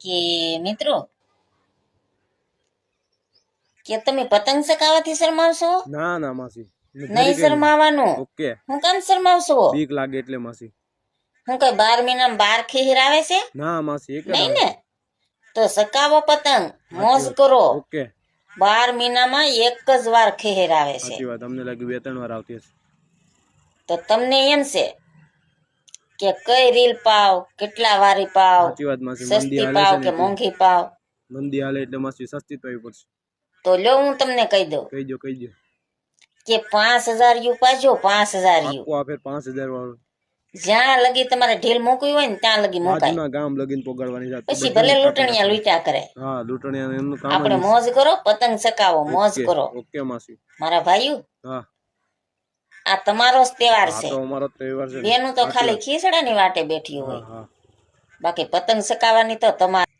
કે મિત્રો કે તમે પતંગ ચગાવવાથી શરમાવશો? ના ના માસી નહીં શરમાવાનું. ઓકે હું કામ શરમાવશો? બીક લાગે એટલે માસી. હું કઈ 12 મહિનામાં 12 ખીર આવે છે? ના માસી એક જ નહીં આવે. ને તો ચગાવો પતંગ, મોજ કરો. ઓકે 12 મહિનામાં એક જ વાર ખીર આવે છે. સાચી વાત. અમને લાગ્યું 2-3 વાર આવતી હશે. તો તમને એમ છે કે કઈ રીલ પાવ, કેટલા વારી પાવ, સાચી વાત માસી. મંદી સસ્તી હાલે પાવ છે કે ને મોંઘી પાવ? મંદી હાલે એટલે માસી સસ્તી પાવી પડશે. તો લ્યો હું તમને કહી દઉં કહી દો કે 5000 યુ પાજો. 5000 યુ આખો આ ફેર 5000 વાળું જ્યાં લગી તમારે ઢીલ મૂકવી હોય ને ત્યાં લગી મુકાય. બાજુના ગામ લગીન પોગાડવાની જાત. પછી ભલે લૂંટણિયા લૂંટ્યા કરે, હા લૂંટણિયા એમનું કામ આપણે મોજ કરો, પતંગ ચકાવો, મોજ કરો. ઓકે માસી. મારા ભાઈઓ, હા આ તમારો જ તહેવાર આ છે. તો અમારો તહેવાર છે ને. બેનું તો ખાલી ખીસડાની વાટે બેઠી હોય, બાકી પતંગ ચકાવવાની તો તમારે